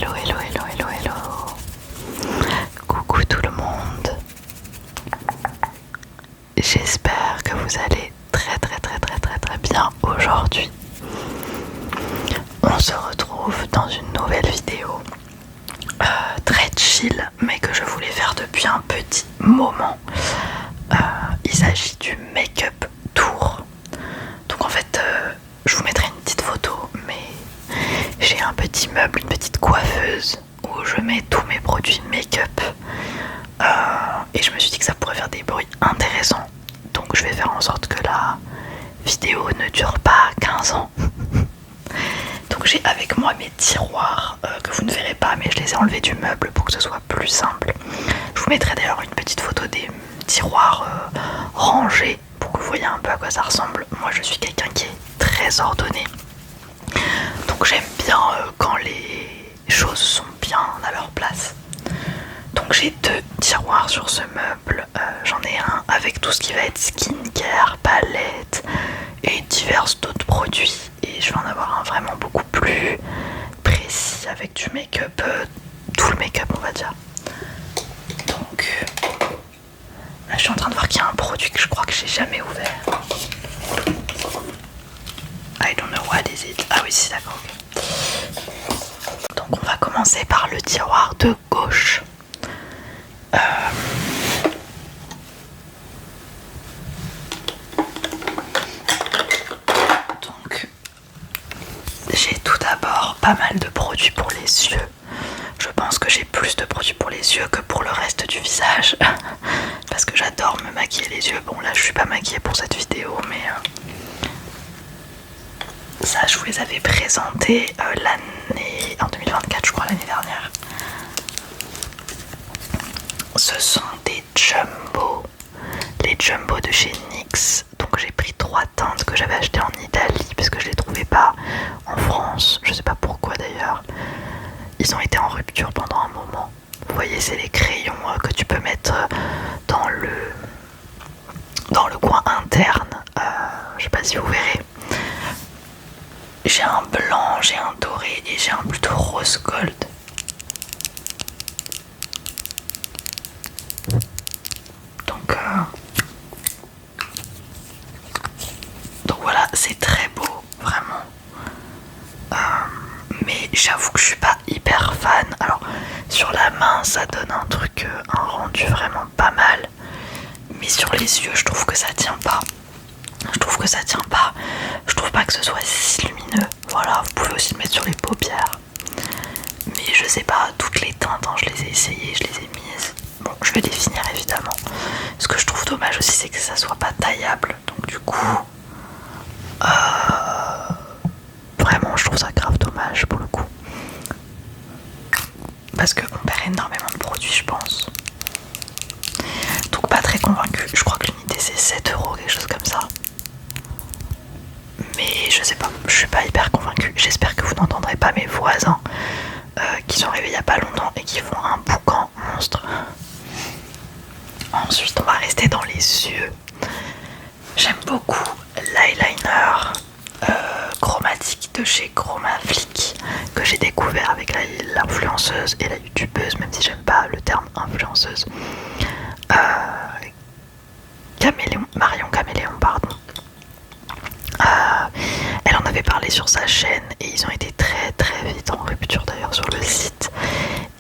Hello, hello, hello, hello, hello. Coucou tout le monde. J'espère que vous allez très bien aujourd'hui. On se retrouve dans une nouvelle vidéo très chill, mais que je voulais faire depuis un petit moment. Il s'agit du make-up tour. Donc en fait, je vous mettrai une petite photo, mais j'ai un petit meuble, une petite coiffeuse où je mets tous mes produits make-up. Et je me suis dit que ça pourrait faire des bruits intéressants. Donc je vais faire en sorte que la vidéo ne dure pas 15 ans. Donc j'ai avec moi mes tiroirs que vous ne verrez pas, mais je les ai enlevés du meuble pour que ce soit plus simple. Je vous mettrai d'ailleurs une petite photo des tiroirs rangés pour que vous voyez un peu à quoi ça ressemble. Moi je suis quelqu'un qui est très ordonné. Donc j'aime bien quand les choses sont bien à leur place. Donc j'ai deux tiroirs sur ce meuble. J'en ai un avec tout ce qui va être skincare, palette et divers d'autres produits. Et je vais en avoir un vraiment beaucoup plus précis avec du make-up, tout le make-up on va dire. Donc là je suis en train de voir qu'il y a un produit que je crois que j'ai jamais ouvert. I don't know what is it. Ah oui c'est d'accord. Okay. Donc on va commencer par le tiroir de gauche. Donc j'ai tout d'abord pas mal de produits pour les yeux. Je pense que j'ai plus de produits pour les yeux que pour le reste du visage parce que j'adore me maquiller les yeux. Bon là je suis pas maquillée pour cette vidéo, mais ça je vous les avais présentés l'année en 2024 je crois, l'année dernière. Ce sont des jumbo, les jumbo de chez NYX. Donc j'ai pris 3 teintes que j'avais achetées en Italie parce que je les trouvais pas en France, je sais pas pourquoi d'ailleurs. Ils ont été en rupture pendant un moment. Vous voyez, c'est les crayons que tu peux mettre dans le coin interne. Je sais pas si vous verrez. J'ai un blanc, j'ai un doré et j'ai un plutôt rose gold. Donc voilà, c'est très beau, vraiment. Mais j'avoue que je suis pas hyper fan. Alors sur la main ça donne un truc, un rendu vraiment pas mal. Mais sur les yeux je trouve que ça tient pas. Je trouve pas que ce soit si lumineux. Voilà, vous pouvez aussi le mettre sur les paupières. Mais je sais pas, toutes les teintes, hein, je les ai essayées, je les ai mises. Bon, je vais les finir évidemment. Ce que je trouve dommage aussi, c'est que ça soit pas taillable. Donc du coup, vraiment, je trouve ça grave dommage pour le coup. Parce qu'on perd énormément de produits, je pense. Donc pas très convaincue. Je crois que l'unité c'est 7 €, quelque chose comme ça. Mais je sais pas, je suis pas hyper convaincue. J'espère que vous n'entendrez pas mes voisins qui sont arrivés il y a pas longtemps et qui font un boucan monstre. Ensuite on va rester dans les yeux. J'aime beaucoup l'eyeliner chromatique de chez Chromaflic que j'ai découvert avec l'influenceuse et la youtubeuse, même si j'aime pas le terme influenceuse, Marion Caméléon, pardon. Elle en avait parlé sur sa chaîne et ils ont été très vite en rupture d'ailleurs sur le site.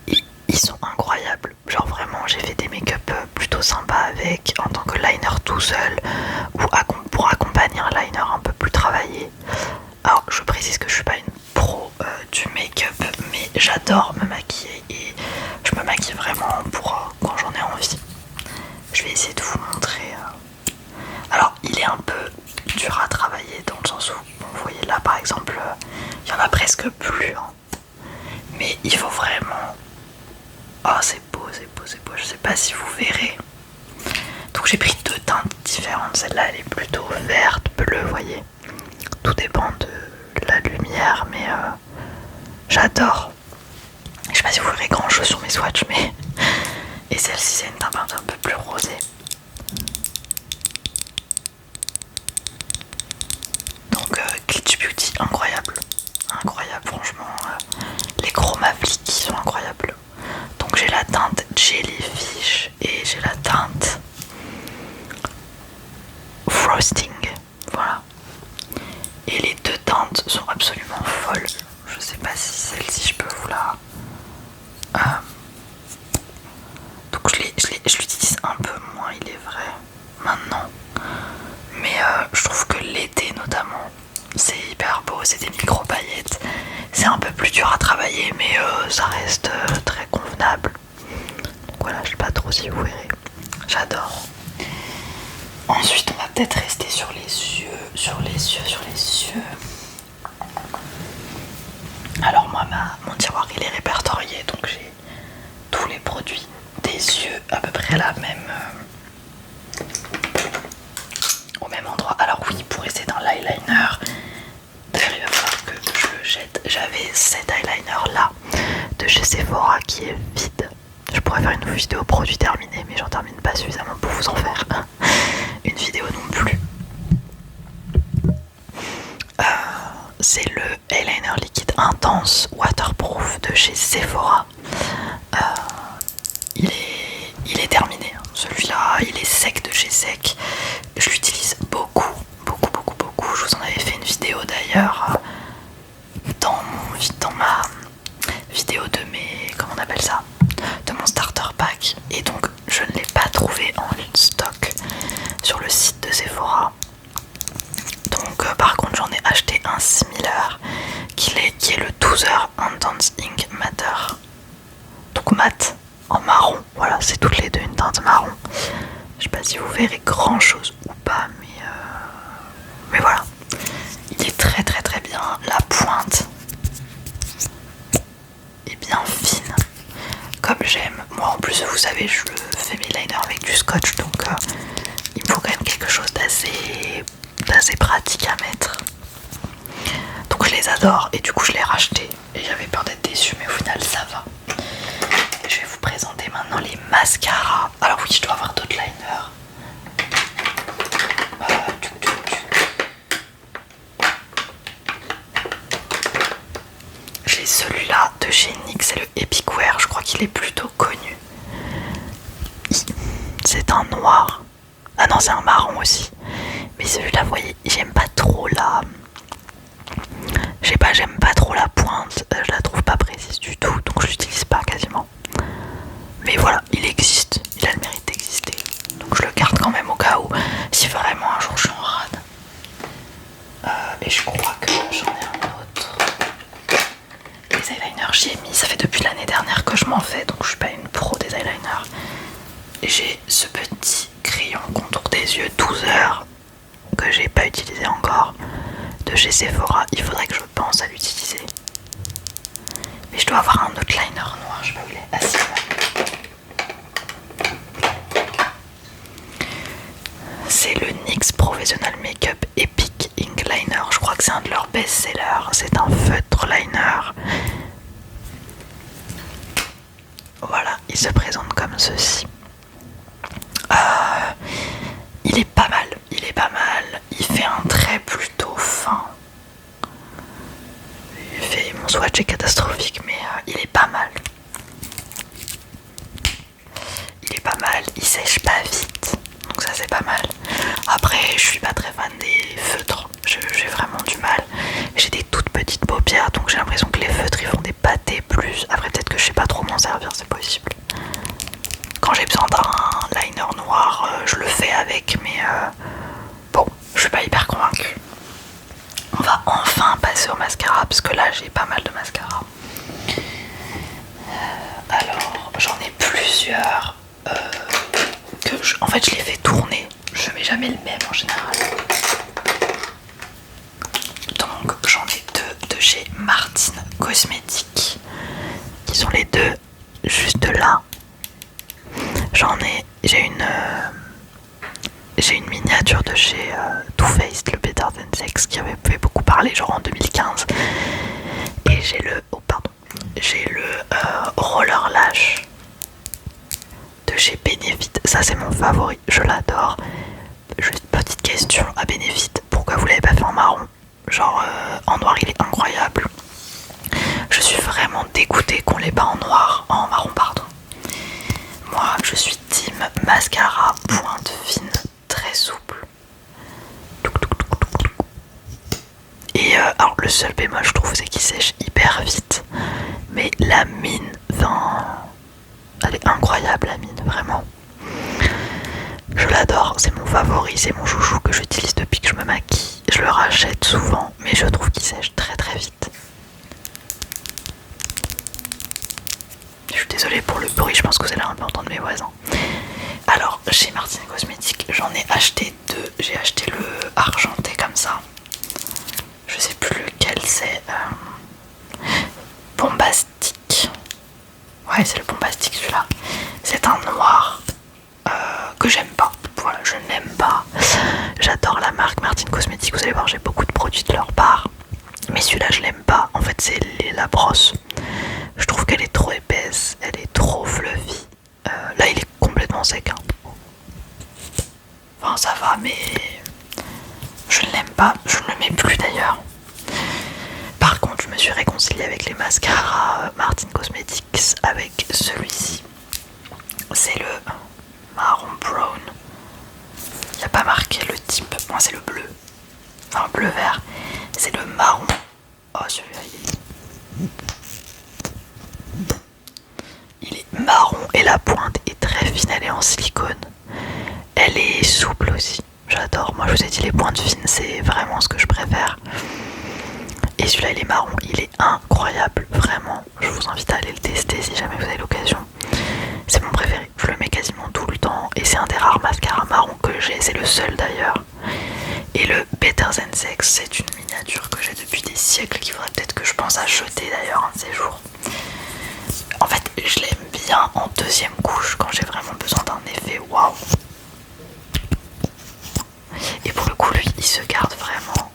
Et ils sont incroyables. Genre vraiment j'ai fait des make-up plutôt sympas avec, en tant que liner tout seul ou pour accompagner un liner un peu plus travaillé. Alors je précise que je suis pas une pro du make-up, mais j'adore me maquiller et je me maquille vraiment pour quand j'en ai envie. Je vais essayer de vous montrer. Alors il est un peu dur à travailler dans le sens où vous voyez là par exemple il y en a presque plus, hein. Mais il faut vraiment... Oh c'est beau, je sais pas si vous verrez. Donc j'ai pris 2 teintes différentes, celle-là elle est plutôt verte, bleue, vous voyez. Tout dépend de la lumière, mais j'adore. Je sais pas si vous verrez grand chose sur mes swatchs, mais... Et celle-ci c'est une teinte un peu plus rosée. Donc Glitch Beauty, incroyable, franchement. Les Chromaflic, pas si celle-ci je peux vous la... Donc je l'utilise un peu moins, il est vrai, maintenant. Mais je trouve que l'été notamment, c'est hyper beau, c'est des micro paillettes. C'est un peu plus dur à travailler, mais ça reste très convenable. Donc voilà, je sais pas trop si vous verrez. J'adore. Ensuite, on va peut-être rester sur les yeux, sur les yeux. Alors moi, mon tiroir il est répertorié, donc j'ai tous les produits des yeux à peu près au même endroit. Alors oui, pour rester dans l'eyeliner, d'ailleurs il va falloir que je le jette. J'avais cet eyeliner là de chez Sephora qui est vide. Je pourrais faire une vidéo produit terminé, mais j'en termine pas suffisamment pour vous en faire une vidéo non plus. C'est le eyeliner liquide intense waterproof de chez Sephora. Il est terminé, hein. Celui-là il est sec de chez sec. Je l'utilise beaucoup. Je vous en avais fait une vidéo d'ailleurs dans ma vidéo de mes... comment on appelle ça, de mon starter pack. Et donc je ne l'ai pas trouvé en stock sur le site de Sephora. Donc par contre j'en ai acheté un similaire qui est le 12 heures Intense Ink Matter. Donc mat en marron, voilà, c'est toutes les deux une teinte marron. Je sais pas si vous verrez grand chose ou pas, mais voilà. Il est très bien, la pointe est bien fine, comme j'aime. Moi en plus vous savez, je fais mes liners avec du scotch, donc il me faut quand même quelque chose d'assez pratique à mettre. Donc je les adore et du coup je l'ai racheté et j'avais peur d'être déçue, mais au final ça va. Je vais vous présenter maintenant les mascaras. Alors oui, je dois avoir d'autres liners. J'ai celui-là de chez NYX, c'est le Epic Wear, je crois qu'il est plutôt connu. C'est un noir. Ah non, c'est un marron aussi. Mais celui-là, vous voyez, j'aime pas trop la... Je sais pas, j'aime pas trop la pointe. Je la trouve pas précise du tout, donc je l'utilise pas quasiment. Mais voilà, il existe, il a le mérite d'exister. Donc je le garde quand même au cas où, si vraiment un jour je suis en rade. Et je crois que j'en ai un autre. Les eyeliners, j'y ai mis, ça fait depuis l'année dernière que je m'en fais, donc je suis pas une pro des eyeliners. J'ai ce petit crayon contour des yeux 12 heures que j'ai pas utilisé encore de chez Sephora. Il faudrait que je pense à l'utiliser. Mais je dois avoir un autre liner noir, je sais pas où il est. Ah si, c'est le NYX Professional Makeup Epic Ink Liner. Je crois que c'est un de leurs best-sellers. C'est un feutre liner. Voilà, il se présente comme ceci. Il est pas mal. Il fait un trait plutôt fin. Mon swatch est catastrophique, mais il est pas mal. Il sèche pas vite, donc ça c'est pas mal. Après, je suis pas très fan des feutres, j'ai vraiment du mal. J'ai des toutes petites paupières, donc j'ai l'impression que les feutres ils font des pâtés plus. Après, peut-être que je sais pas trop m'en servir, c'est possible. Quand j'ai besoin d'un liner noir, je le fais avec, mais bon, je suis pas hyper convaincue. On va enfin passer au mascara, parce que là j'ai pas mal de mascara. Alors, j'en ai plusieurs en fait je les fais tourner. Je mets jamais le même en général. Donc j'en ai deux de chez Martine Cosmetics, qui sont les deux juste là. J'ai une miniature de chez Too Faced, le Better Than Sex, qui avait fait beaucoup parler genre en 2015. Et j'ai le Roller Lash de chez Benefit. Ça c'est mon favori, je l'adore. Juste petite question à Benefit, pourquoi vous l'avez pas fait en marron? Genre en noir il est incroyable. Je suis vraiment dégoûtée qu'on l'ait pas en marron pardon. Moi je suis team mascara pointe fine très souple. Et alors le seul bémol je trouve c'est qu'il sèche hyper hyper vite. Mais la mine, enfin, elle est incroyable la mine, vraiment. Je l'adore, c'est mon favori, c'est mon chouchou que j'utilise depuis que je me maquille. Je le rachète souvent, mais je trouve qu'il sèche très très vite. Je suis désolée pour le bruit, je pense que vous allez un peu entendre mes voisins. Alors, chez Martine Cosmetics, j'en ai acheté deux. J'ai acheté le argenté comme ça. Je sais plus lequel c'est. Bombastique. Ouais, c'est le bombastique celui-là. C'est un noir que j'aime pas. Voilà, je n'aime pas. J'adore la marque Martine Cosmetics. Vous allez voir, j'ai beaucoup de produits de leur part. Mais celui-là, je l'aime pas. En fait, c'est la brosse. Je trouve qu'elle est trop épaisse. Elle est trop fluffy. Là, il est complètement sec. Hein. Enfin, ça va, mais je ne l'aime pas. Je ne le mets plus d'ailleurs. Par contre, je me suis réconciliée avec les mascaras Martine Cosmetics avec celui-ci. C'est le marron brown. Il n'y a pas marqué le type. Moi, c'est le bleu. Enfin, bleu vert. C'est le marron. Oh, celui-là, il est marron et la pointe est très fine. Elle est en silicone. Elle est souple aussi. J'adore. Moi, je vous ai dit, les pointes fines, c'est vraiment ce que je préfère. Et celui-là, il est marron, il est incroyable, vraiment. Je vous invite à aller le tester si jamais vous avez l'occasion. C'est mon préféré, je le mets quasiment tout le temps. Et c'est un des rares mascaras marron que j'ai, c'est le seul d'ailleurs. Et le Better Than Sex, c'est une miniature que j'ai depuis des siècles, qu'il faudrait peut-être que je pense à jeter d'ailleurs un de ces jours. En fait, je l'aime bien en deuxième couche, quand j'ai vraiment besoin d'un effet waouh. Et pour le coup, lui, il se garde vraiment...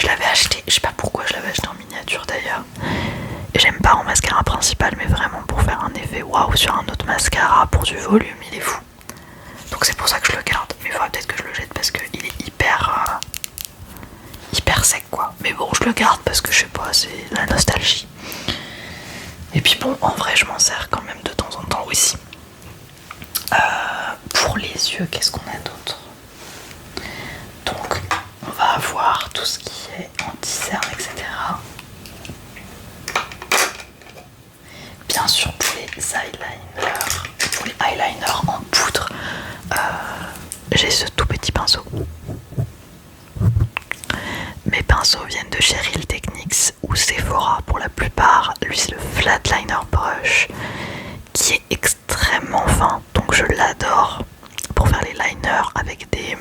Je l'avais acheté, je sais pas pourquoi je l'avais acheté en miniature d'ailleurs. J'aime pas en mascara principal, mais vraiment pour faire un effet waouh sur un autre mascara pour du volume, il est fou. Donc c'est pour ça que je le garde. Mais il faudra peut-être que je le jette parce qu'il est hyper sec quoi. Mais bon, je le garde parce que je sais pas, c'est la nostalgie. Et puis bon, en vrai, je m'en sers quand même de temps en temps aussi. Pour les yeux, qu'est-ce qu'on a d'autre? Donc, on va avoir tout ce qui est anti-cerne, etc. Bien sûr, pour les eyeliners en poudre, j'ai ce tout petit pinceau. Mes pinceaux viennent de chez Real Techniques ou Sephora pour la plupart. Lui, c'est le Flatliner Brush qui est extrêmement fin, donc je l'adore pour faire les liners avec des...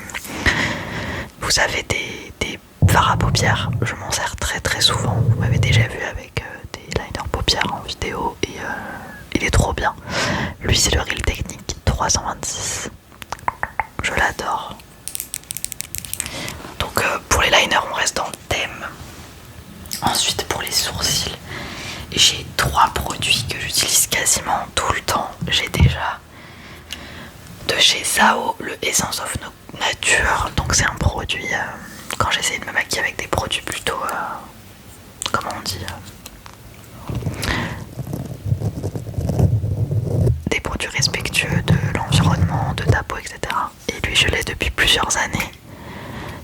Vous savez, des fards à paupières. Je m'en sers très très souvent. Vous m'avez déjà vu avec des liners paupières en vidéo et il est trop bien. Lui, c'est le Real Techniques 326. Je l'adore. Donc pour les liners, on reste dans le thème. Ensuite, pour les sourcils, j'ai 3 produits que j'utilise quasiment tout le temps. J'ai déjà de chez Zao le Essence of Nature. Donc c'est un produit, quand j'essaie de me maquiller avec des produits plutôt, comment on dit, des produits respectueux de l'environnement, de ta peau, etc. Et lui, je l'ai depuis plusieurs années.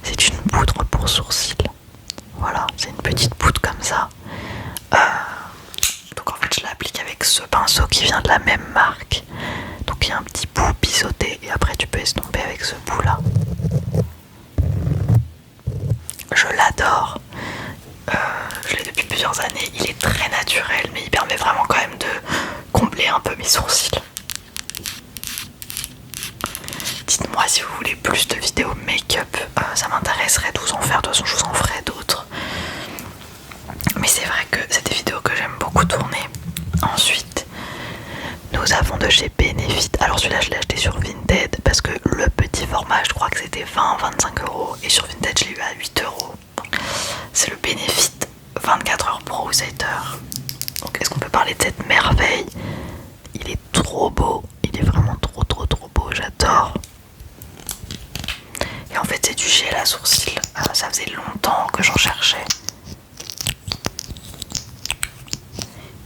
C'est une poudre pour sourcils. Voilà, c'est une petite poudre comme ça. Donc en fait, je l'applique avec ce pinceau qui vient de la même marque. Donc il y a un petit bout biseauté et après tu peux estomper avec ce bout là. Je l'adore. Je l'ai depuis plusieurs années. Il est très naturel, mais il permet vraiment quand même de combler un peu mes sourcils. Dites-moi si vous voulez plus de vidéos make-up, ça m'intéresserait de vous en faire. De toute façon, je vous en ferai d'autres. Mais c'est vrai que c'est des vidéos que j'aime beaucoup tourner. Ensuite, nous avons de chez Benefit. Alors celui-là, je l'ai acheté sur Vinted parce que le petit format, je crois que c'était 20-25 €. Et sur Vinted, je l'ai eu à 8 €. C'est le Benefit 24 heures Pro Setter. Donc est-ce qu'on peut parler de cette merveille? Il est trop beau. Il est vraiment trop beau. J'adore. Et en fait, c'est du gel à sourcils. Ça faisait longtemps que j'en cherchais.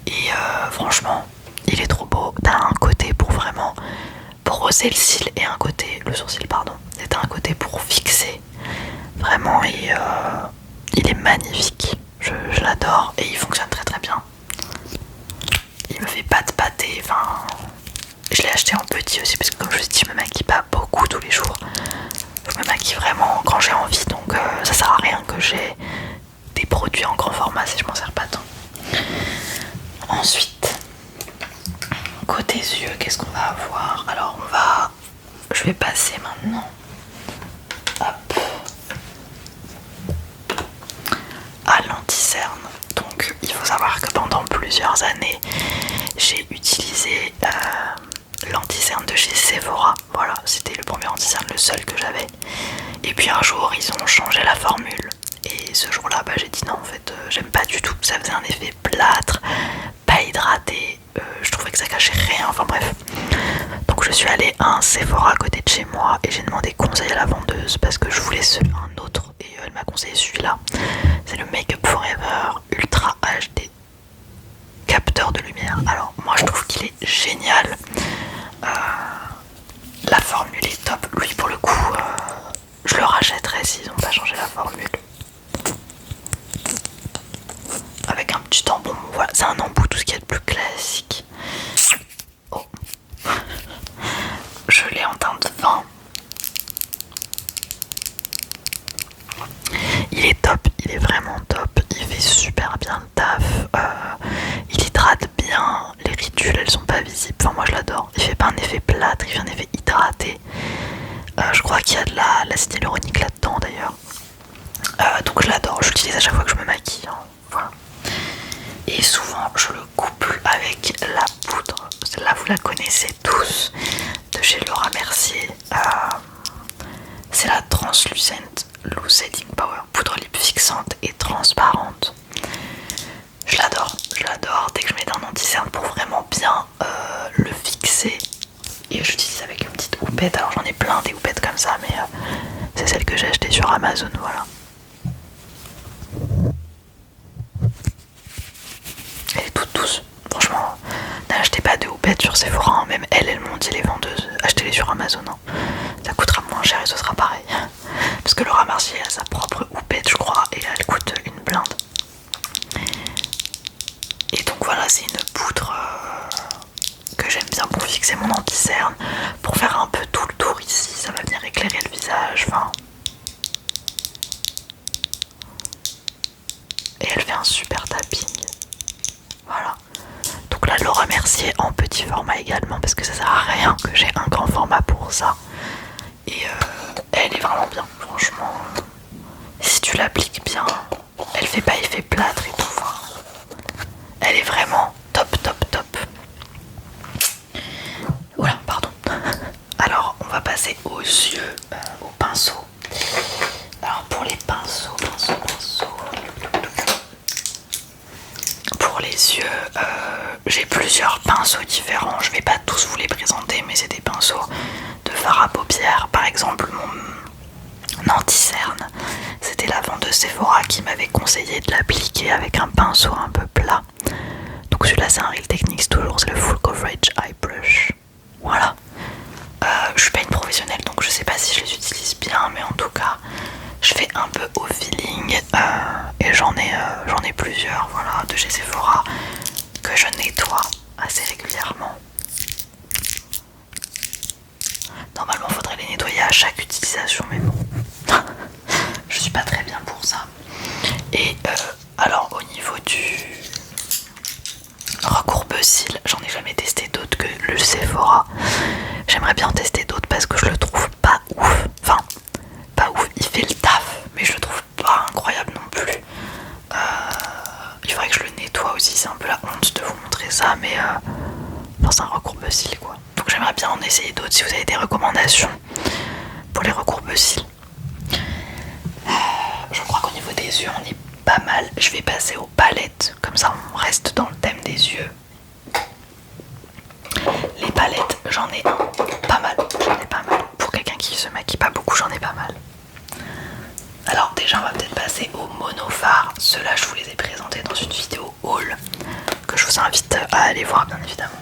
Et franchement, il est trop beau. T'as un côté pour vraiment brosser le cil et un côté, le sourcil pardon, et t'as un côté pour fixer. Vraiment, et il est magnifique. je l'adore et il fonctionne très très bien. Il me fait pas de pâté, enfin... Je l'ai acheté en petit aussi parce que comme je vous ai dit, je me maquille pas beaucoup tous les jours. Je me maquille vraiment quand j'ai envie, donc ça sert à rien que j'ai des produits en grand format si je m'en sers pas tant. Ensuite, côté yeux, qu'est-ce qu'on va avoir? Alors je vais passer maintenant hop, à l'anti-cerne. Donc il faut savoir que pendant plusieurs années j'ai utilisé l'anti-cerne de chez Sephora. Voilà, c'était le premier anti-cerne, le seul que j'avais. Et puis un jour ils ont changé la formule et ce jour là j'ai dit non, en fait j'aime pas du tout, ça faisait un effet plâtre, pas hydraté, je trouvais que ça cachait rien, enfin bref. Donc je suis allée à un Sephora à côté de chez moi et j'ai demandé conseil à la vendeuse parce que je voulais un autre et elle m'a conseillé celui-là. C'est le Make Up Forever Ultra HD capteur de lumière. Alors moi je trouve qu'il est génial, la formule est top. Lui pour le coup je le rachèterais s'ils n'ont pas changé la formule. Avec un petit tampon, voilà, c'est un embout, tout ce qui est de plus classique. Oh. Je l'ai en teinte 20. Il est top, il est vraiment top. Il fait super bien le taf. Il hydrate bien. Les ridules, elles sont pas visibles. Enfin, moi je l'adore. Il fait pas un effet plâtre, il fait un effet hydraté. Je crois qu'il y a de l'acide hyaluronique là-dedans d'ailleurs. Donc je l'adore. Je l'utilise à chaque fois que je me maquille. Hein. Voilà. Et souvent je le couple avec la poudre. Celle-là vous la connaissez tous, de chez Laura Mercier. C'est la Translucent Loose Setting Power, poudre lip fixante et transparente. Je l'adore. Dès que je mets un anti-cerne pour vraiment bien le fixer. Et j'utilise avec une petite houppette. Alors j'en ai plein des houpettes comme ça, mais c'est celle que j'ai achetée sur Amazon, voilà. Elle est toute douce. Franchement, n'achetez pas de houppette sur Sephora. Hein. Même elles m'ont dit, les vendeuses, achetez-les sur Amazon. Hein. Ça coûtera moins cher et ce sera pareil. Parce que Laura Mercier a sa propre houppette, je crois, et elle coûte une blinde. Et donc voilà, c'est une poudre que j'aime bien pour fixer mon anti-cerne, pour faire un peu tout le tour ici. Ça va venir éclairer le visage. Enfin... Et elle fait un super tapping. Voilà. Donc là, Laura Mercier en petit format également, parce que ça sert à rien que j'ai un grand format pour ça. Et elle est vraiment bien, franchement. Si tu l'appliques bien, elle fait pas effet plâtre et tout. Enfin, elle est vraiment top. Voilà, pardon. Alors, on va passer aux yeux, au pinceau. Alors, pour les pinceaux. Pour les yeux, j'ai plusieurs pinceaux différents. Je vais pas tous vous les présenter, mais c'est des pinceaux de fard à paupières. Par exemple, mon anti-cerne, c'était la vendeuse Sephora qui m'avait conseillé de l'appliquer avec un pinceau un peu plat. Donc celui-là c'est un Real Techniques toujours, c'est le Full Coverage Eye Brush. Voilà. Je suis pas une professionnelle donc je sais pas si je les utilise bien, mais en tout cas je fais un peu au feeling et j'en ai plusieurs, voilà, de chez Sephora que je nettoie assez régulièrement. Normalement faudrait les nettoyer à chaque utilisation, mais bon je suis pas très bien pour ça. Et alors au niveau du recourbe-cils, j'en ai jamais testé d'autres que le Sephora. J'aimerais bien tester d'autres parce que je le trouve pas ouf. Enfin, pas ouf, il fait le taf, mais je le trouve pas incroyable non plus. Il faudrait que je le nettoie aussi, c'est un peu la honte de vous montrer ça, mais enfin, c'est un recourbe-cils quoi. Donc j'aimerais bien en essayer d'autres si vous avez des recommandations pour les recourbe-cils. Je crois qu'au niveau des yeux on est pas mal. Je vais passer aux palettes, comme ça on reste dans le thème des yeux. Les palettes, j'en ai pas mal. Pour quelqu'un qui se maquille pas beaucoup, j'en ai pas mal. Alors déjà on va peut-être passer aux monophares. Ceux-là je vous les ai présentés dans une vidéo haul que je vous invite à aller voir bien évidemment.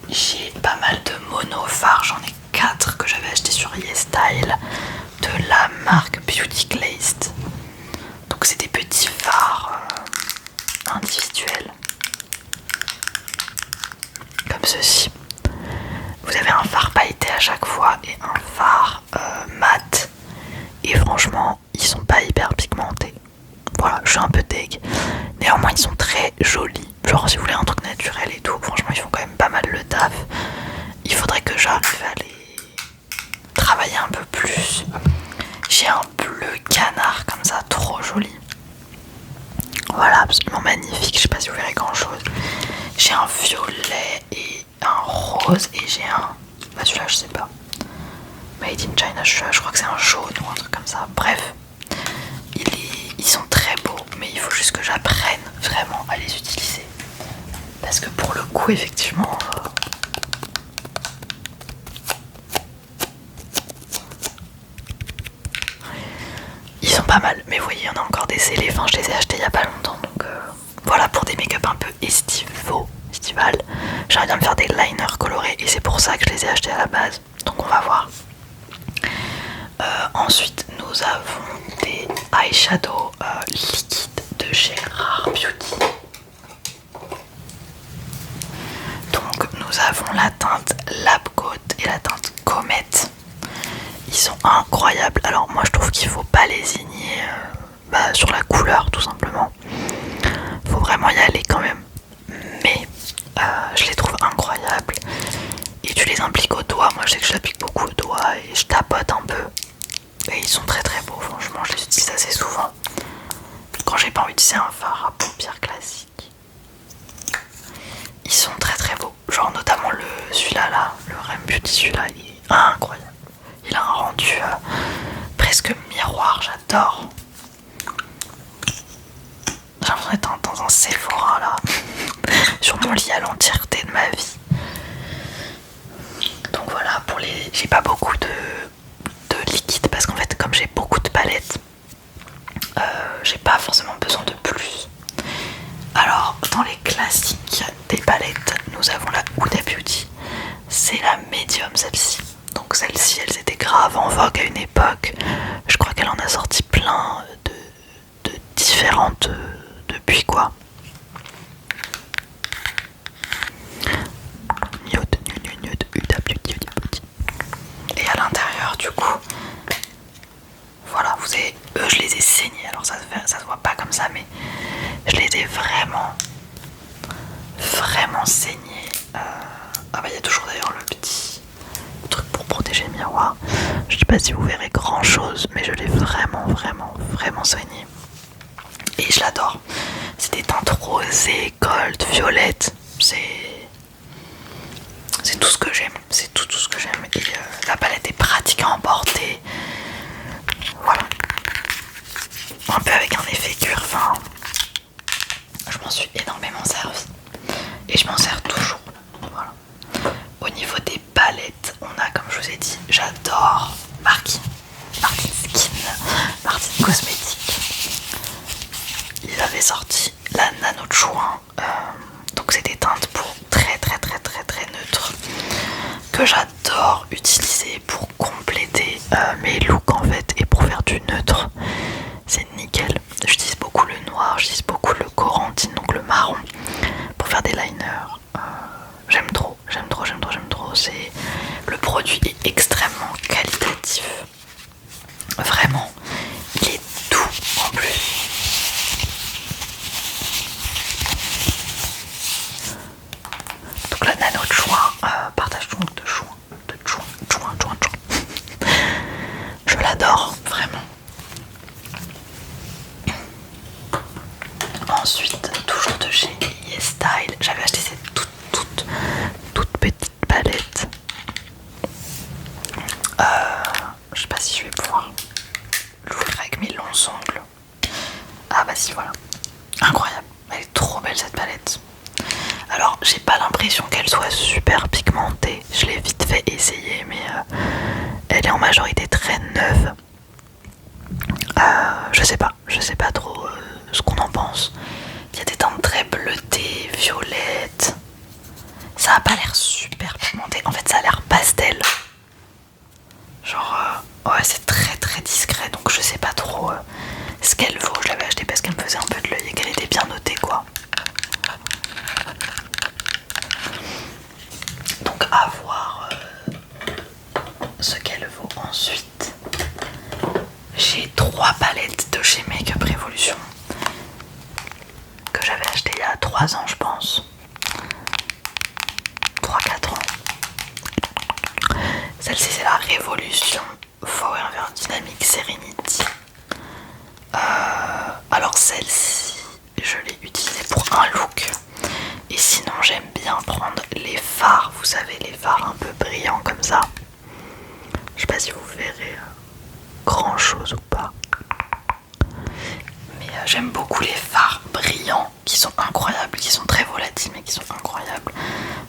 J'ai pas mal de monophares, j'en ai 4 que j'avais acheté sur YesStyle de la marque Beauty Glazed. Donc c'est des petits fards individuels. Comme ceci. Vous avez un fard pailleté à chaque fois et un fard mat. Et franchement, ils sont pas hyper pigmentés. Voilà, je suis un peu deg. Néanmoins, ils sont très jolis. Genre, si vous voulez un truc naturel et tout, franchement, ils font quand même pas mal le taf. Il faudrait que j'arrive à les travailler un peu plus. J'ai un bleu canard comme ça, trop joli. Voilà, absolument magnifique. Je sais pas si vous verrez grand chose. J'ai un violet et un rose et j'ai un... Bah celui-là, je sais pas. Made in China, je crois que c'est un jaune ou un truc comme ça. Bref, ils sont très beaux, mais il faut juste que j'apprenne vraiment à les utiliser. Parce que pour le coup, effectivement... ils sont pas mal, mais vous voyez, il y en a encore des scellés. Enfin, je les ai achetés il y a pas longtemps, donc voilà, pour des make-up un peu estival. J'arrive à me faire des liners colorés et c'est pour ça que je les ai achetés à la base. Donc on va voir. Ensuite, nous avons des eyeshadows liquides de chez Rare Beauty. Donc nous avons la teinte Lab Coat et la teinte Comet. Ils sont incroyables. Alors moi je trouve qu'il faut pas lésigner sur la couleur tout simplement. Faut vraiment y aller quand même. Mais je les trouve incroyables. Et tu les impliques au doigt. Moi je sais que je l'applique beaucoup au doigt et je tapote un peu. Et ils sont très très beaux, franchement je les utilise assez souvent. Quand j'ai pas envie d'utiliser un fard à paupières classique. Ils sont très très beaux. Genre notamment celui-là là, le Rem Beauty, celui-là il est incroyable. Il a un rendu presque miroir, j'adore. J'ai l'impression d'être dans un Sephora là. Sur mon lit à l'entièreté de ma vie. Donc voilà, pour les... j'ai pas beaucoup de liquide parce qu'en fait comme j'ai beaucoup de palettes, j'ai pas forcément besoin de plus. Alors dans les classiques des palettes, nous avons la Huda Beauty. C'est la médium celle-ci. Donc celle-ci, elles étaient grave en vogue à une époque. Je crois qu'elle en a sorti plein de différentes depuis quoi. Huda Beauty. Et à l'intérieur du coup, voilà, vous avez, je les ai saignés. Alors ça se voit pas comme ça, mais je les ai vraiment saignés. Ah bah il y a toujours d'ailleurs le petit truc pour protéger le miroir. Je sais pas si vous verrez grand chose, mais je l'ai vraiment soigné. Et je l'adore. C'est des teintes rosées, gold, violettes. C'est tout ce que j'aime. C'est tout ce que j'aime. Et la palette est pratique à emporter. Voilà. Un peu avec un effet cure. Enfin, je m'en suis énormément servi. Et je m'en sers toujours. Voilà. Au niveau des palettes, on a, comme je vous ai dit, j'adore Martin Cosmetics. Ils avaient sorti la Nano Chouin. Donc c'est des teintes pour très neutres que j'adore utiliser pour compléter mes looks en fait et pour faire du neutre. C'est nickel. J'utilise beaucoup le noir, j'utilise beaucoup le corentine, donc le marron, pour faire des liners. J'aime trop. C'est... Le produit est extrêmement qualitatif. Vraiment, il est doux en plus. Donc la Nano Chouin, partage donc de chouin. Je l'adore, vraiment. Ensuite, toujours de chez YesStyle, j'avais acheté cette toute petite palette. Je sais pas si je vais pouvoir l'ouvrir avec mes longs ongles. Ah bah si, voilà. Incroyable, elle est trop belle cette palette. Alors j'ai pas l'impression qu'elle soit super pigmentée. Je l'ai vite fait essayer, mais elle est en majorité très neuve. Je sais pas trop ce qu'on en pense. Il y a des teintes très bleutées, violettes. Ça a pas l'air super pigmenté. En fait ça a l'air pastel. Genre ouais, c'est très discret, donc je sais ce qu'elle vaut. Je l'avais achetée parce qu'elle me faisait un peu de l'œil et qu'elle était bien notée quoi. Donc à voir ce qu'elle vaut. Ensuite j'ai 3 palettes de chez Make Up Revolution que j'avais acheté il y a 3 ans je pense. 3-4 ans. Celle-ci c'est la Révolution Forever Dynamic Serenity. Alors celle-ci je l'ai utilisée pour un look. Et sinon j'aime bien prendre les fards, vous savez les fards un peu brillants comme ça. Je sais pas si vous verrez grand chose ou pas. Mais j'aime beaucoup les fards brillants qui sont incroyables, qui sont très volatiles mais qui sont incroyables.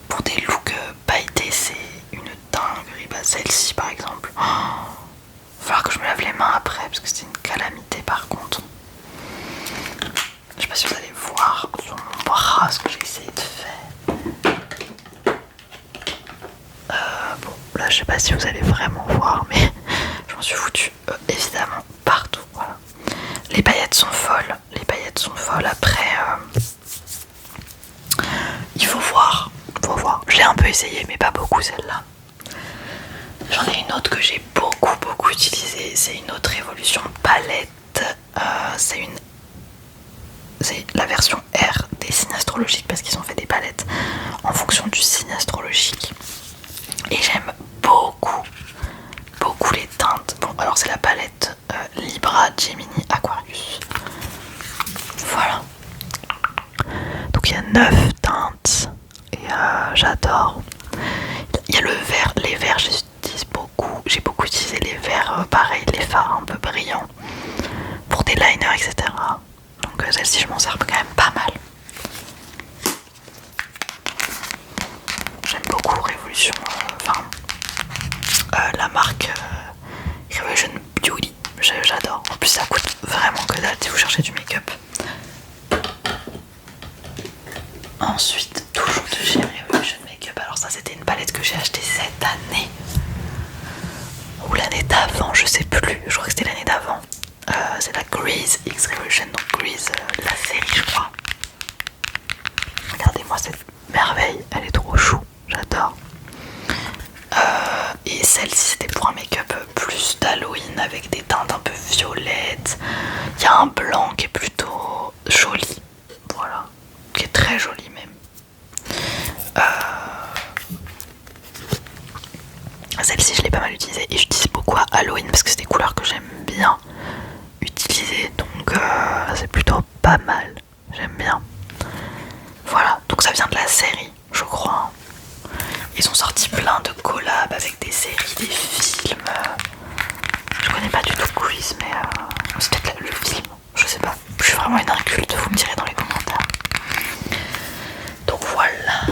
Pour des looks pailletés c'est une dinguerie. Bah celle-ci par exemple. Oh, va falloir que je me lave les mains après parce que c'était une calamité par contre. Je sais pas si vous allez voir sur mon bras ce que j'ai essayé de faire. Bon là je sais pas si vous allez vraiment voir mais je m'en suis foutu évidemment partout. Voilà. Les paillettes sont folles. Les paillettes sont folles. Après il faut voir. J'ai un peu essayé mais pas beaucoup celle-là. J'en ai une autre que j'ai beaucoup utilisée. C'est une autre Révolution palette. C'est la version R des signes astrologiques parce qu'ils ont fait des palettes en fonction du signe astrologique. Et j'aime beaucoup les teintes. Bon alors c'est la palette Libra Gemini Aquarius. Voilà. Donc il y a 9 teintes et j'adore. Il y a le vert, les verts j'utilise beaucoup. J'ai beaucoup utilisé les verts, pareil les fards un peu brillants pour des liners etc. Donc celle-ci je m'en sers quand même pas mal. J'aime beaucoup Révolution, la marque Revolution Beauty, j'adore. En plus ça coûte vraiment que dalle si vous cherchez du make-up. Ensuite toujours de chez Revolution Makeup. Alors ça c'était une palette que j'ai achetée cette année ou l'année d'avant, je sais plus. Je crois que c'était l'année d'avant. C'est la Grease X Revolution, donc Grease la série je crois. Regardez-moi cette merveille, elle est trop chou, j'adore. Et celle-ci c'était pour un make-up plus d'Halloween avec des teintes un peu violettes. Il y a un blanc qui est plutôt joli, voilà, qui est très joli même. Celle-ci je l'ai pas mal utilisée et j'utilise beaucoup à Halloween parce que c'est des couleurs que j'aime bien utiliser, donc c'est plutôt pas mal, j'aime bien. Voilà, donc ça vient de la série je crois. Ils ont sorti plein de collabs avec des séries, des films. Je connais pas du tout Quiz mais c'est peut-être le film, je sais pas. Je suis vraiment une inculte, vous me direz dans les commentaires. Donc voilà.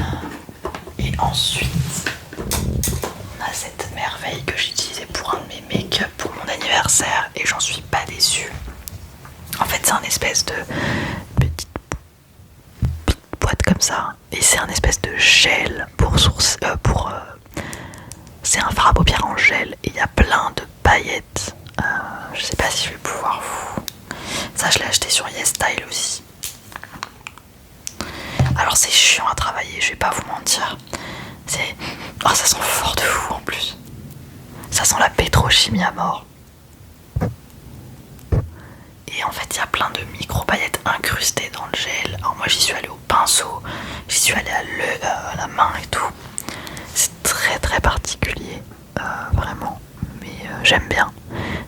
Et ensuite on a cette merveille que j'utilisais pour un de mes make-up pour mon anniversaire et j'en suis pas déçue. En fait c'est un espèce de petite boîte comme ça et c'est un espèce de gel pour c'est un fard à paupières en gel et il y a plein de paillettes. Je sais pas si je vais pouvoir vous... Ça je l'ai acheté sur YesStyle aussi. Alors c'est chiant à travailler, je vais pas vous mentir. C'est... Oh ça sent fort de fou en plus. Ça sent la pétrochimie à mort. Et en fait il y a plein de micro paillettes incrustées dans le gel. Alors moi j'y suis allée au pinceau, j'y suis allée à la main et tout. C'est très particulier, vraiment. Mais j'aime bien.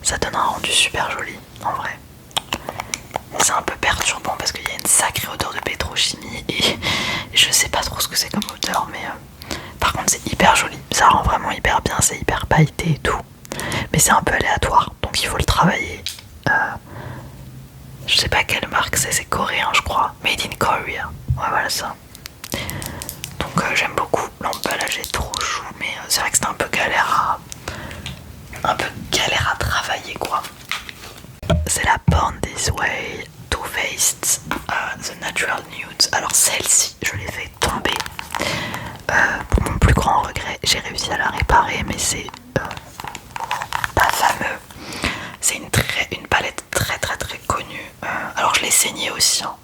Ça donne un rendu super joli en vrai. C'est un peu perturbant parce qu'il y a une sacrée odeur de pétrochimie et je sais pas trop ce que c'est comme odeur mais par contre c'est hyper joli, ça rend vraiment hyper bien, c'est hyper pailleté et tout mais c'est un peu aléatoire donc il faut le travailler. Je sais pas quelle marque c'est coréen je crois, Made in Korea, ouais voilà ça. Donc j'aime beaucoup, l'emballage est trop chou mais c'est vrai que c'est un peu galère à travailler quoi. C'est la Born This Way Too Faced The Natural Nudes. Alors celle-ci je l'ai fait tomber pour mon plus grand regret. J'ai réussi à la réparer mais c'est pas fameux. C'est une palette très connue saigné aussi, hein.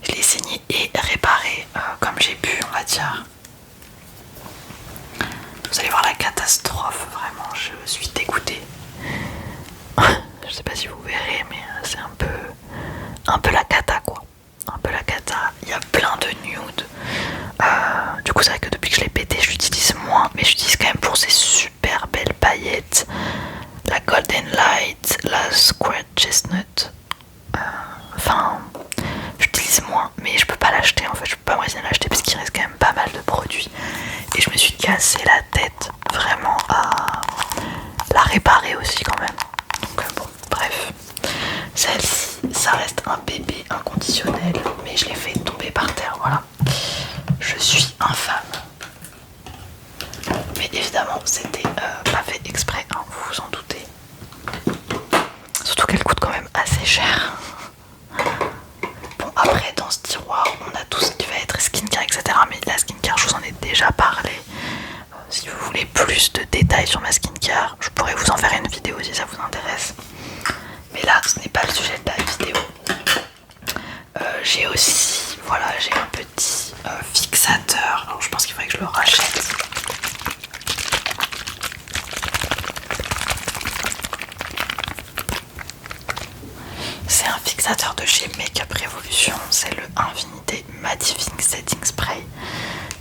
Je l'ai saigné et réparé comme j'ai pu, on va dire. Vous allez voir la catastrophe, vraiment, je suis dégoûtée. Je sais pas si vous verrez, mais c'est un peu la cata quoi. Un peu la cata, il y a plein de nudes. Du coup c'est vrai que depuis que je l'ai pété je l'utilise moins, mais j'utilise quand même pour ces super belles paillettes. La Golden Light, la Square Chestnut. Enfin, j'utilise moins, mais je peux pas l'acheter en fait, je peux pas me résigner à l'acheter parce qu'il reste quand même pas mal de produits. Et je me suis cassé la tête vraiment à la réparer aussi quand même. Donc bon, bref. Celle-ci, ça reste un bébé inconditionnel, mais je l'ai fait tomber par terre, voilà. Je suis infâme. Mais évidemment, c'était pas fait exprès, hein, vous vous en doutez. Surtout qu'elle coûte quand même assez cher. Bon, après, dans ce tiroir, on a tout ce qui va être skincare, etc. Mais la skincare, je vous en ai déjà parlé. Si vous voulez plus de détails sur ma skincare, je pourrais vous en faire une vidéo si ça vous intéresse. Mais là, ce n'est pas le sujet de la vidéo. J'ai aussi, voilà, j'ai un petit fixateur. Alors je pense qu'il faudrait que je le rachète. C'est un fixateur de chez Makeup Revolution. C'est le Infinité Mattifying Setting Spray.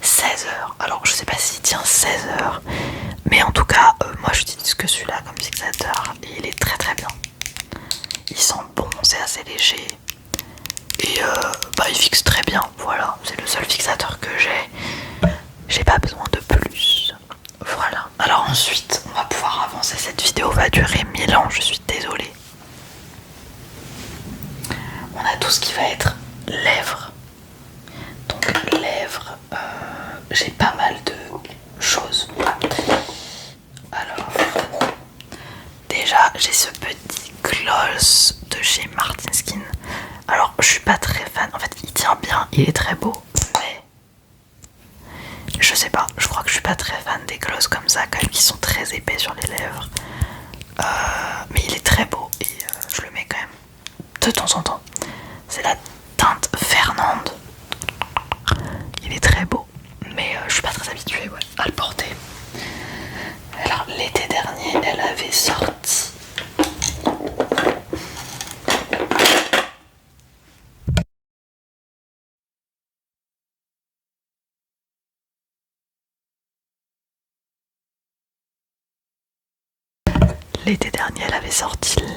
16 heures. Alors je sais pas s'il tient 16 heures. Mais en tout cas, moi j'utilise que celui-là comme fixateur. Et il est très très bien. Il sent bon, c'est assez léger. Et il fixe très bien, voilà, c'est le seul fixateur que j'ai pas besoin de plus. Voilà, alors ensuite on va pouvoir avancer, cette vidéo va durer 1000 ans, je suis désolée. On a tout ce qui va être lèvres. Donc lèvres, j'ai pas mal de choses. Alors, déjà j'ai ce petit gloss de chez Martin Skin. Alors je suis pas très fan, en fait il tient bien, il est très beau, mais je sais pas, je crois que je suis pas très fan des gloss comme ça quand même qui sont très épais sur les lèvres. Mais il est très beau et je le mets quand même de temps en temps. C'est la teinte Fernande. Il est très beau, mais je suis pas très habituée à le porter. Alors l'été dernier elle avait sorti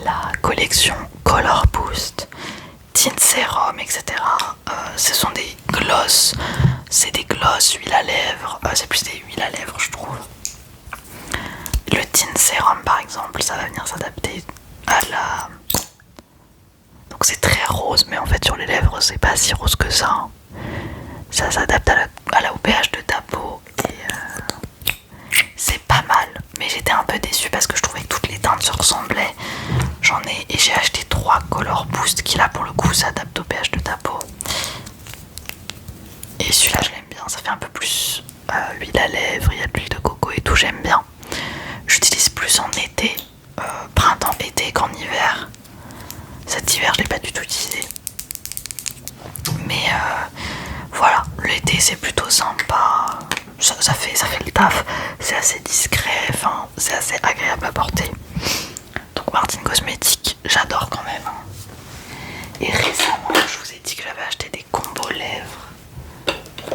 la collection Color Boost, Tint Serum, etc. Ce sont des gloss, c'est des gloss, huile à lèvres, c'est plus des huiles à lèvres je trouve. Le Tint Serum par exemple, ça va venir s'adapter à la... Donc c'est très rose, mais en fait sur les lèvres c'est pas si rose que ça, hein. Ça s'adapte au pH de ta peau et c'est pas mal. Mais j'étais un peu déçue parce que je trouvais que toutes les teintes se ressemblaient. Et j'ai acheté 3 Color Boost qui là pour le coup s'adaptent au pH de ta peau. Et celui-là je l'aime bien, ça fait un peu plus huile à lèvres, il y a de l'huile de coco et tout, j'aime bien. J'utilise plus en été, printemps, été qu'en hiver. Cet hiver je l'ai pas du tout utilisé. Mais voilà, l'été c'est plutôt sympa. Ça fait le taf, c'est assez discret, enfin c'est assez agréable à porter. Donc Martin Cosmetics, j'adore quand même. Et récemment, je vous ai dit que j'avais acheté des combos lèvres.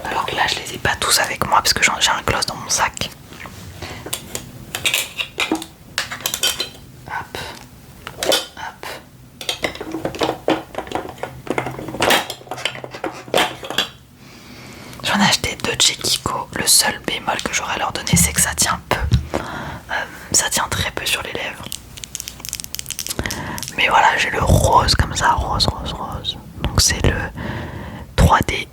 Alors là, je les ai pas tous avec moi parce que j'ai un gloss dans mon sac. Hop, hop. J'en ai acheté 2 de chez Kiko. Le seul bémol que j'aurais à leur donner, c'est que ça tient peu. Ça tient très peu sur les lèvres. Mais voilà, j'ai le rose comme ça, rose. Donc c'est le 3D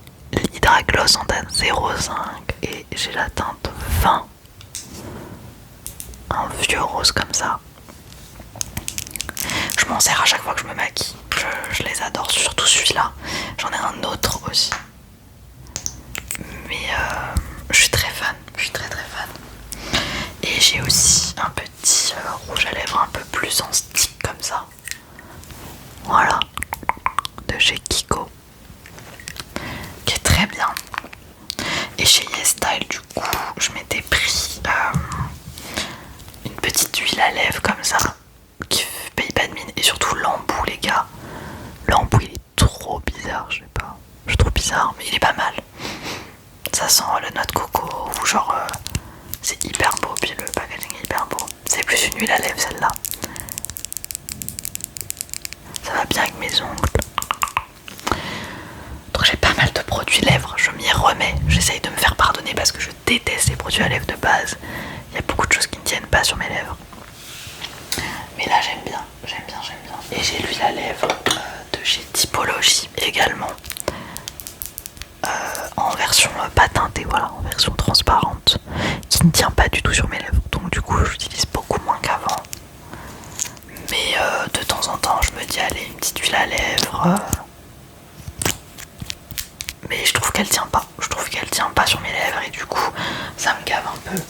Hydra Gloss en teinte 05 et j'ai la teinte 20. Un vieux rose comme ça. Je m'en sers à chaque fois que je me maquille. Je les adore, surtout celui-là. J'en ai un autre aussi. Mais je suis très fan, je suis très fan. Et j'ai aussi un petit rouge à lèvres un peu plus en stick comme ça. Voilà, de chez Kiko, qui est très bien. Et chez YesStyle, du coup, je m'étais pris une petite huile à lèvres comme ça, qui paye pas de mine. Et surtout l'embout, les gars. L'embout, il est trop bizarre, je sais pas. Je trouve bizarre, mais il est pas mal. Ça sent la noix de coco, ou genre... c'est hyper beau, puis le packaging est hyper beau. C'est plus une huile à lèvres, celle-là. Ça va bien avec mes ongles. Donc j'ai pas mal de produits lèvres, je m'y remets. J'essaye de me faire pardonner parce que je déteste les produits à lèvres de base. Il y a beaucoup de choses qui ne tiennent pas sur mes lèvres. Mais là j'aime bien. Et j'ai l'huile à lèvres de chez Typologie également. En version pas teintée, voilà, en version transparente, qui ne tient pas du tout sur mes lèvres. Donc du coup j'utilise beaucoup moins qu'avant. Mais de temps en temps je me dis allez, une petite huile à lèvres. Mais je trouve qu'elle tient pas. Je trouve qu'elle tient pas sur mes lèvres et du coup ça me gave un peu.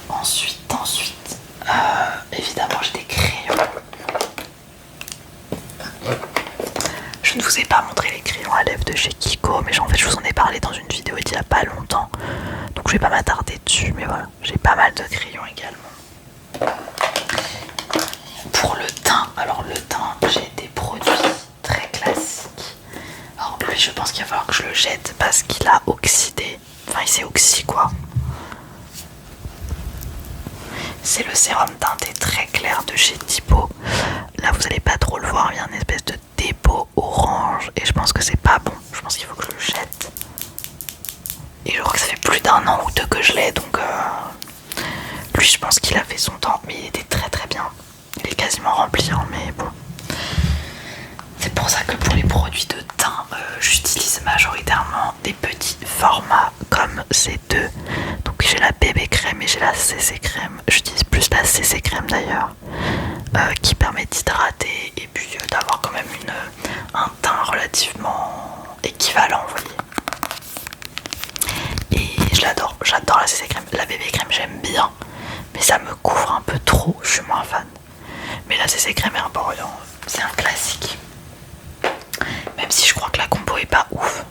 Ensuite, évidemment j'ai des crayons. Je ne vous ai pas montré les crayons à lèvres de chez Kiko, mais en fait je vous en ai parlé dans une vidéo il y a pas longtemps. Donc je vais pas m'attarder dessus, mais voilà, j'ai pas mal de crayons également. Pour le teint, alors le teint, j'ai des produits très classiques. Alors lui je pense qu'il va falloir que je le jette parce qu'il a oxydé. Enfin il s'est oxy quoi. C'est le sérum teinté très clair de chez Typo. Là vous allez pas trop le voir, il y a une espèce de dépôt orange et je pense que c'est pas bon. Je pense qu'il faut que je le jette. Et je crois que ça fait plus d'1 an ou 2 que je l'ai, donc lui je pense qu'il a fait son temps, mais il était très très bien. Il est quasiment rempli, hein, mais bon. C'est pour ça que pour les produits de teint, j'utilise majoritairement des petits formats comme ces deux. Donc j'ai la bébé crème et j'ai la CC crème. J'utilise plus la CC crème d'ailleurs, qui permet d'hydrater et puis d'avoir quand même un teint relativement équivalent, vous voyez. Et je l'adore, j'adore la CC crème. La bébé crème j'aime bien, mais ça me couvre un peu trop, je suis moins fan. Mais la CC crème et Herborian, c'est un classique. Même si je crois que la compo est pas ouf.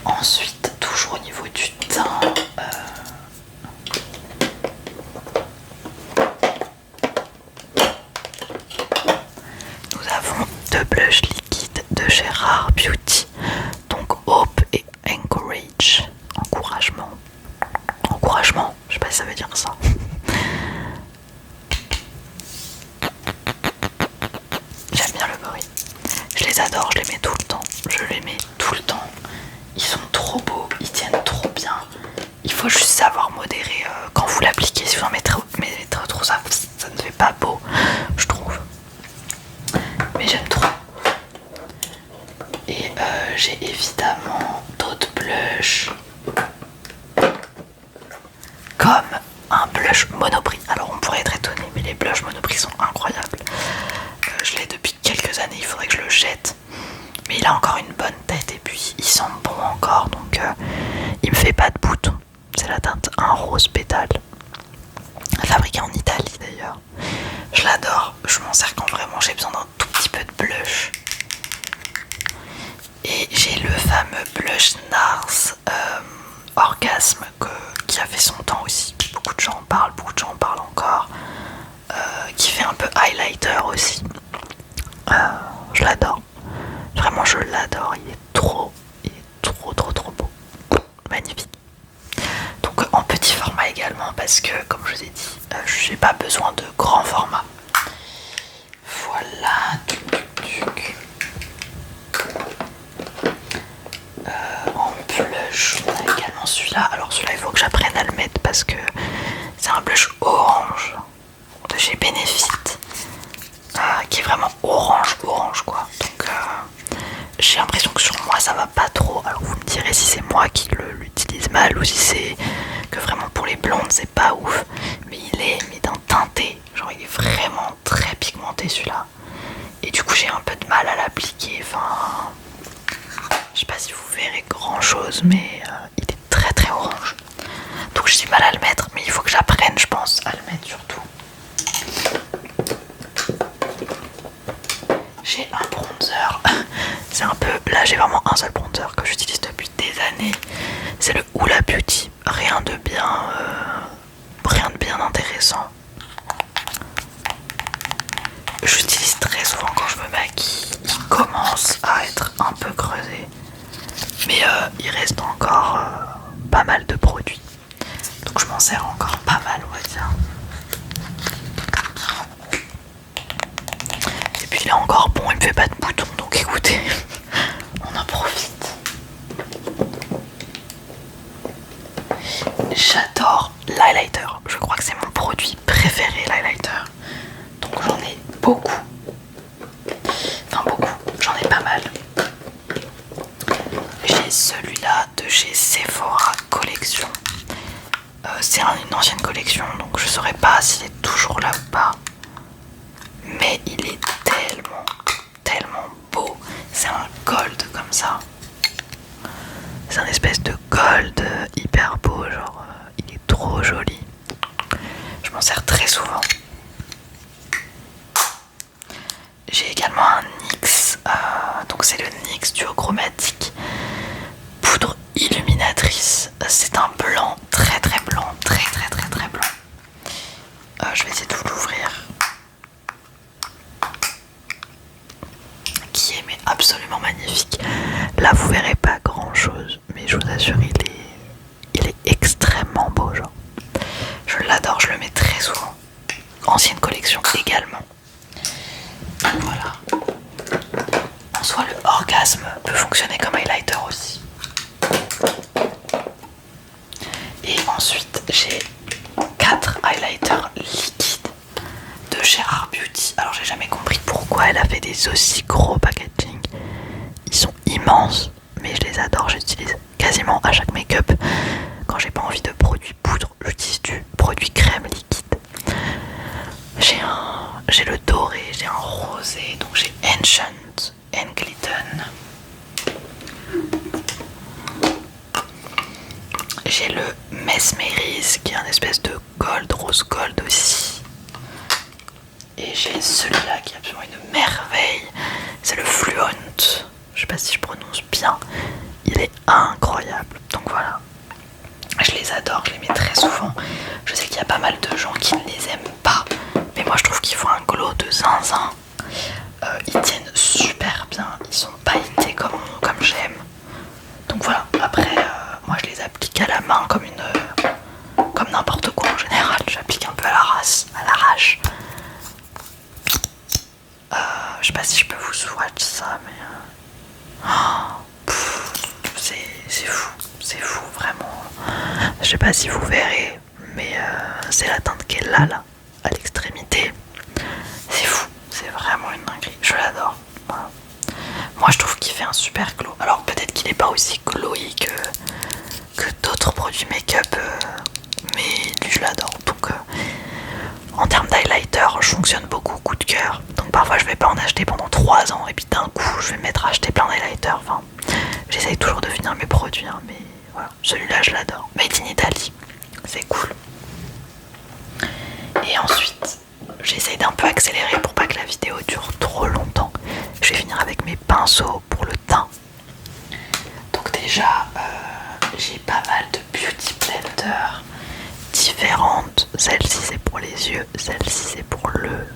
Ensuite, toujours au niveau du teint, nous avons deux blushs liquides de chez Rare Beauty. Donc Hope et Encourage. Encouragement, je sais pas si ça veut dire ça. J'aime bien le bruit. Je les adore, je les mets tout le temps. Ils sont trop beaux, ils tiennent trop bien. Il faut juste savoir modérer quand vous l'appliquez. Si vous en mettez trop, ça ne fait pas beau, je trouve. Mais j'aime trop. Et j'ai évidemment d'autres blushs. Comme un blush Monoprix. Alors on pourrait être étonné, mais les blushs Monoprix sont incroyables. Je l'ai depuis quelques années, il faudrait que je le jette. Mais il a encore une bonne tête et puis il sent bon encore, donc il me fait pas de boutons. C'est la teinte un rose pétale, fabriquée en Italie d'ailleurs. Je l'adore, je m'en sers quand vraiment j'ai besoin d'un tout petit peu de blush. Et j'ai le fameux blush NARS Orgasme qui a fait son temps aussi. Beaucoup de gens en parlent encore. Qui fait un peu highlighter aussi. Je l'adore. Vraiment je l'adore, il est trop beau. Magnifique. Donc en petit format également parce que comme je vous ai dit, j'ai pas besoin de grand format. Voilà. En blush, on a également celui-là. Alors celui-là il faut que j'apprenne à le mettre parce que c'est un blush orange de chez Benefit. Qui est vraiment orange quoi. Donc j'ai l'impression que sur moi ça va pas trop. Alors vous me direz si c'est moi qui l'utilise mal ou si c'est que vraiment pour les blondes c'est pas ouf. Mais il est mis d'un teinté. Genre il est vraiment très pigmenté celui-là. Et du coup j'ai un peu de mal à l'appliquer. Enfin, je sais pas si vous verrez grand chose, mais il est très orange. Donc j'ai du mal à le mettre, mais il faut que bien. Et puis il est encore bon, il me fait pas de boutons, donc écoutez, on en profite. J'adore l'highlighter, je crois que c'est mon produit préféré, l'highlighter. Donc j'en ai beaucoup. Enfin beaucoup, j'en ai pas mal. J'ai celui-là de chez Sephora Collection. C'est une ancienne collection, donc je saurais pas s'il est toujours là ou pas. Mais il est tellement beau. C'est un gold comme ça. C'est un espèce de gold hyper beau, genre il est trop joli. Je m'en sers très souvent. J'ai également un NYX, donc c'est le NYX duochromatique poudre illuminatrice. C'est un blanc très blanc, très blanc. Je vais essayer de vous l'ouvrir. Qui est mais absolument magnifique. Là vous verrez pas grand chose, mais je vous assure il est extrêmement beau, genre. Je l'adore, je le mets très souvent. Ancienne collection également. Voilà. En soi, le orgasme peut fonctionner comme highlighter aussi. Et ensuite, j'ai 4 highlighters liquides de chez Rare Beauty. Alors, j'ai jamais compris pourquoi elle a fait des aussi gros packaging. Ils sont immenses, mais je les adore. J'utilise quasiment à chaque make-up. Quand j'ai pas envie de produit poudre, j'utilise du produit crème liquide. J'ai le doré, j'ai un rosé, donc j'ai Ancient and Glitten. J'ai le Mesmerize qui est un espèce de gold, rose gold aussi. Et j'ai celui-là qui est absolument une merveille, c'est le Fluent. Je sais pas si je prononce bien, il est incroyable. Donc voilà, je les adore, je les mets très souvent. Je sais qu'il y a pas mal de gens qui ne les aiment pas, mais moi je trouve qu'ils font un glow de zinzin. Ils tiennent super bien, ils sont pailletés comme j'aime. Donc voilà, après moi je les applique à la main comme n'importe quoi en général. J'applique un peu à l'arrache. Je sais pas si je peux vous swatch ça, mais c'est fou vraiment. Je sais pas si vous verrez, mais c'est la teinte qui est là à l'extrémité. C'est fou, c'est vraiment une dinguerie. Je l'adore. Voilà. Moi je trouve qu'il fait un super glow. Alors peut-être qu'il n'est pas aussi glowy que d'autres produits make-up, mais lui je l'adore. Donc en termes d'highlighter, je fonctionne beaucoup coup de cœur. Donc parfois je vais pas en acheter pendant 3 ans et puis d'un coup je vais me mettre à acheter plein d'highlighters. Enfin, j'essaye toujours de finir mes produits, hein, mais voilà, celui-là je l'adore. Made in Italy, c'est cool. Et ensuite, j'essaye d'un peu accélérer pour pas que la vidéo dure trop longtemps. Je vais finir avec mes pinceaux pour le teint. Donc déjà, j'ai pas mal de beauty blender différentes. Celle-ci c'est pour les yeux, celle-ci c'est pour le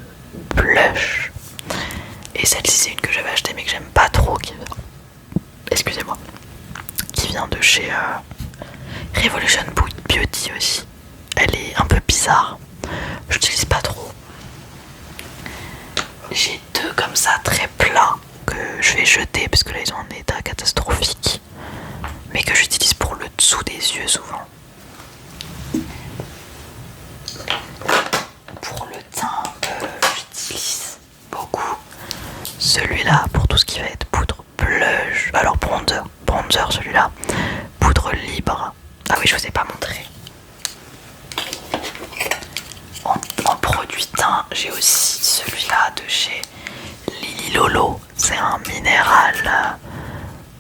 blush. Et celle-ci c'est une que j'avais achetée mais que j'aime pas trop, excusez-moi, qui vient de chez Revolution Beauty aussi. Elle est un peu bizarre, j'utilise pas trop. J'ai 2 comme ça très plats que je vais jeter parce que là ils sont en état catastrophique, mais que j'utilise pour le dessous des yeux souvent. Pour le teint, j'utilise beaucoup celui-là pour tout ce qui va être poudre blush. Alors bronzer celui-là, poudre libre. Ah oui, je vous ai pas montré. En produit teint, j'ai aussi celui-là de chez Lily Lolo. C'est un minéral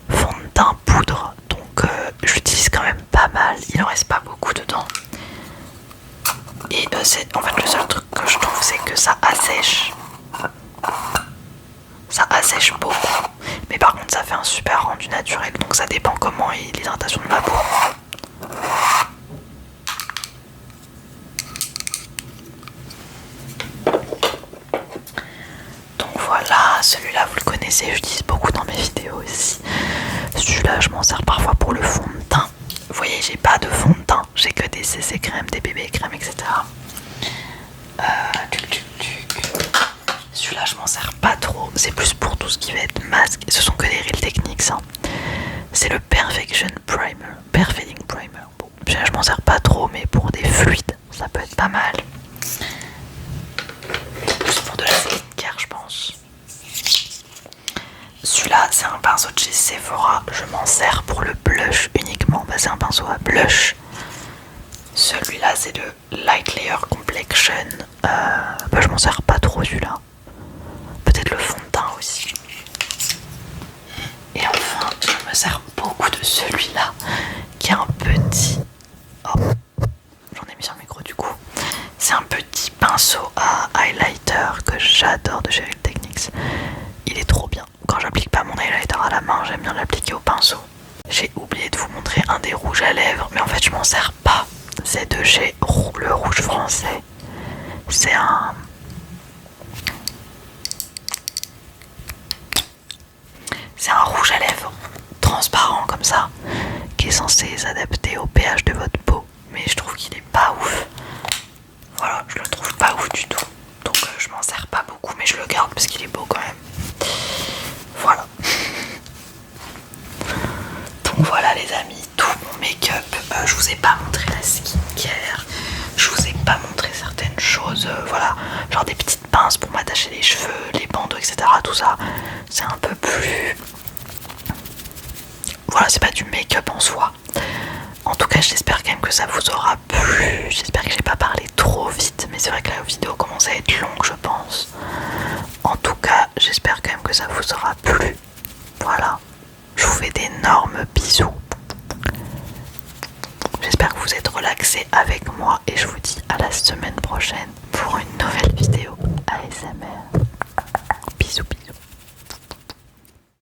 fond de teint poudre, donc j'utilise quand même pas mal. Il en reste pas beaucoup dedans. Et en fait le seul truc que je trouve c'est que ça assèche. Ça assèche beaucoup. Mais par contre ça fait un super rendu naturel. Donc ça dépend comment est l'hydratation de ma peau. Donc voilà, celui-là vous le connaissez, j'utilise beaucoup dans mes vidéos aussi. Celui-là je m'en sers parfois pour le fond de teint. Vous voyez, j'ai pas de fond de teint, j'ai que des CC crème, des bébés crème, etc. celui-là je m'en sers pas trop, c'est plus pour tout ce qui va être masque, ce sont que des Real Techniques hein. C'est le Perfection Primer, Perfecting Primer. Bon, celui-là je m'en sers pas trop, mais pour des fluides ça peut être pas mal. Plus pour de la skincare je pense. Celui-là c'est un pinceau de chez Sephora, je m'en sers pour le blush uniquement, bah, c'est un pinceau à blush. Celui-là c'est le Light Layer Complexion, bah, je m'en sers pas trop celui-là. Peut-être le fond de teint aussi. Et enfin je me sers beaucoup de celui-là qui est un petit... Oh, j'en ai mis sur le micro du coup. C'est un petit pinceau à highlighter que j'adore de chez Real Techniques. Il est trop bien. Quand j'applique pas mon highlighter à la main, j'aime bien l'appliquer au pinceau. J'ai oublié de vous montrer un des rouges à lèvres, mais en fait je m'en sers pas. C'est de chez le rouge français. C'est un... C'est un rouge à lèvres transparent comme ça, qui est censé s'adapter au pH de votre peau. Mais je trouve qu'il est pas ouf. Voilà, je le trouve pas ouf du tout. Donc je m'en sers pas beaucoup, mais je le garde parce qu'il est beau quand même. Voilà. Donc voilà les amis, tout mon make-up. Je vous ai pas montré la skincare. Je vous ai pas montré certaines choses. Voilà, genre des petites pinces pour m'attacher les cheveux, les bandeaux, etc. Tout ça, c'est un peu plus... Voilà, c'est pas du make-up en soi. En tout cas, j'espère quand même que ça vous aura plu. J'espère que j'ai pas parlé trop vite, mais c'est vrai que la vidéo commence à être longue, je pense. En tout cas, j'espère quand même que ça vous aura plu. Voilà. Je vous fais d'énormes bisous. J'espère que vous êtes relaxés avec moi et je vous dis à la semaine prochaine pour une nouvelle vidéo ASMR.